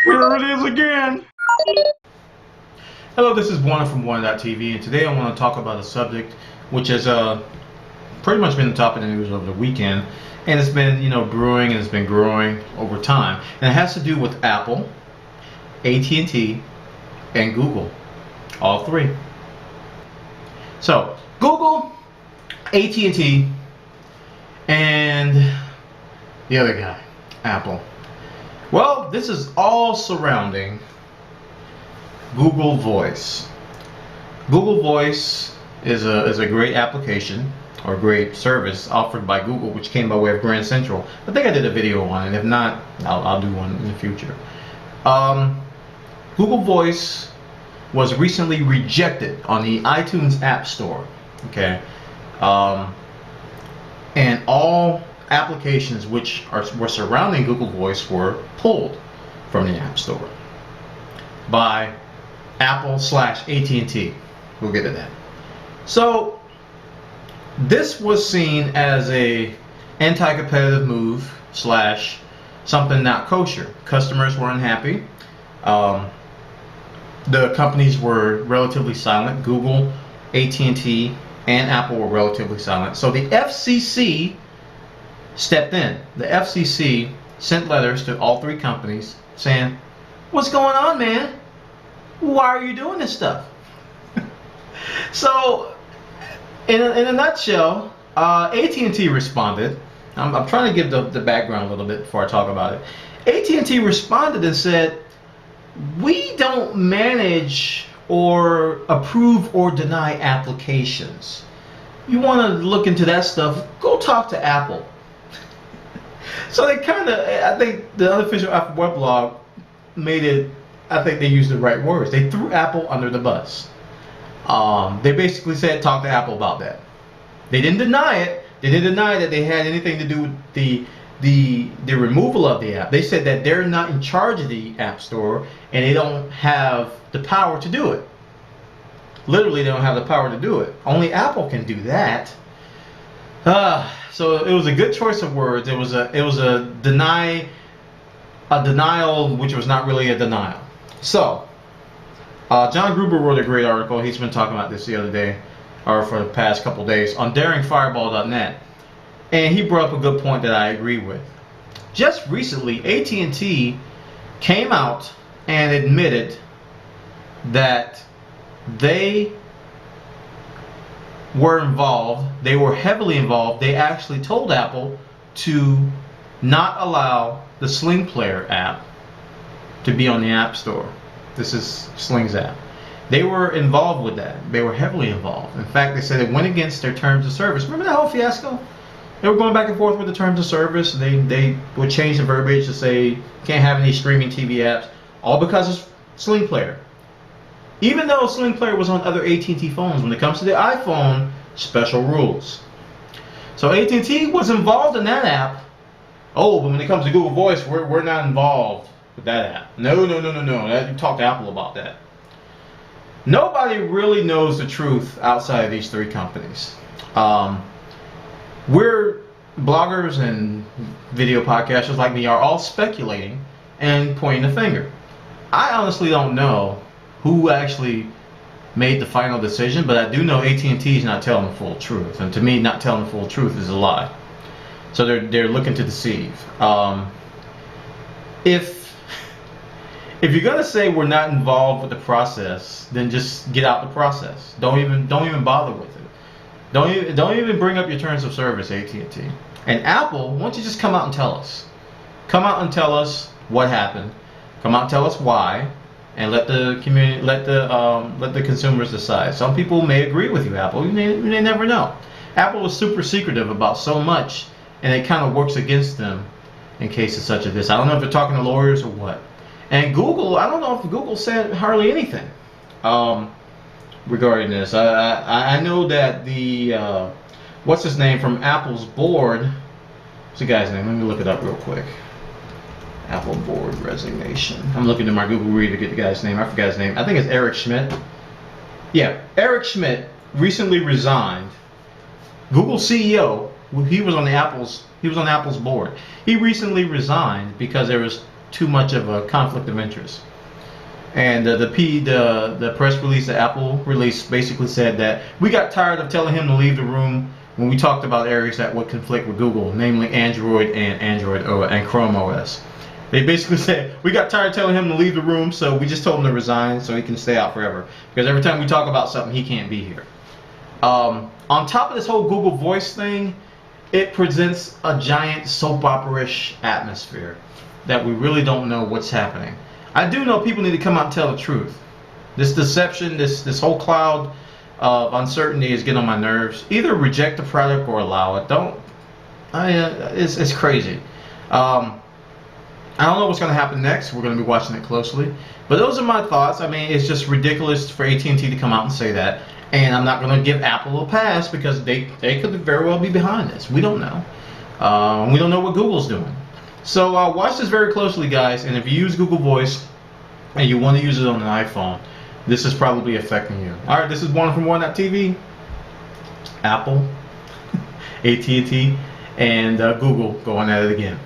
Here it is again. Hello, this is Bwana from Bwana.tv, and today I want to talk about a subject which has pretty much been the top of the news over the weekend, and it's been brewing and it's been growing over time, and it has to do with Apple, AT&T, and Google, all three. So Google, AT&T, and the other guy, Apple. Well, this is all surrounding Google Voice. Google Voice is a great application or great service offered by Google, which came by way of Grand Central. I think I did a video on it. If not, I'll do one in the future. Google Voice was recently rejected on the iTunes App Store. Okay, and all applications which were surrounding Google Voice were pulled from the App Store by Apple/AT&T. We'll get to that. So this was seen as a anti-competitive move slash something not kosher. Customers were unhappy. The companies were relatively silent. Google, AT&T, and Apple were relatively silent. So the FCC stepped in. The FCC sent letters to all three companies saying, "What's going on, man? Why are you doing this stuff?" So, in a nutshell, AT&T responded. I'm trying to give the background a little bit before I talk about it. AT&T responded and said, "We don't manage or approve or deny applications. You want to look into that stuff, go talk to Apple." So they kind of, I think the unofficial Apple weblog made it, I think they used the right words. They threw Apple under the bus. They basically said, talk to Apple about that. They didn't deny it. They didn't deny that they had anything to do with the removal of the app. They said that they're not in charge of the App Store and they don't have the power to do it. Literally, they don't have the power to do it. Only Apple can do that. So it was a good choice of words. It was a denial, which was not really a denial. So John Gruber wrote a great article. He's been talking about this the other day, or for the past couple days, on daringfireball.net, and he brought up a good point that I agree with. Just recently, AT&T came out and admitted that they were involved. They were heavily involved. They actually told Apple to not allow the Sling Player app to be on the App Store. This is Sling's app. They were involved with that. They were heavily involved. In fact, they said it went against their terms of service. Remember that whole fiasco? They were going back and forth with the terms of service. They would change the verbiage to say can't have any streaming TV apps, all because of Sling Player. Even though Sling Player was on other AT&T phones, when it comes to the iPhone, special rules. So AT&T was involved in that app. Oh, but when it comes to Google Voice, we're not involved with that app. No. You talk to Apple about that. Nobody really knows the truth outside of these three companies. We're bloggers and video podcasters like me are all speculating and pointing the finger. I honestly don't know who actually made the final decision, but I do know AT&T is not telling the full truth, and to me, not telling the full truth is a lie. So they're looking to deceive. If you're gonna say we're not involved with the process, then just get out the process. Don't even bother with it. Don't even bring up your terms of service, AT&T. And Apple, why don't you just come out and tell us? Come out and tell us what happened. Come out and tell us why, and let the community, let the consumers decide. Some people may agree with you, Apple. You may never know. Apple is super secretive about so much, and it kind of works against them in cases such as this. I don't know if they're talking to lawyers or what. And Google, I don't know if Google said hardly anything regarding this. I know that the what's his name from Apple's board? What's the guy's name? Let me look it up real quick. Apple board resignation. I'm looking at my Google Reader to get the guy's name. I forgot his name. I think it's Eric Schmidt. Yeah, Eric Schmidt recently resigned. Google CEO. He was on Apple's board. He recently resigned because there was too much of a conflict of interest. And the press release that Apple released basically said that we got tired of telling him to leave the room when we talked about areas that would conflict with Google, namely Android and Chrome OS. They basically said we got tired of telling him to leave the room, so we just told him to resign so he can stay out forever. Because every time we talk about something, he can't be here. On top of this whole Google Voice thing, it presents a giant soap opera-ish atmosphere that we really don't know what's happening. I do know people need to come out and tell the truth. This deception, this whole cloud of uncertainty is getting on my nerves. Either reject the product or allow it. It's crazy. I don't know what's going to happen next. We're going to be watching it closely. But those are my thoughts. I mean, it's just ridiculous for AT&T to come out and say that. And I'm not going to give Apple a pass because they could very well be behind this. We don't know. We don't know what Google's doing. So watch this very closely, guys. And if you use Google Voice and you want to use it on an iPhone, this is probably affecting you. All right, this is Bwana from Bwana.tv. Apple, AT&T, and Google going at it again.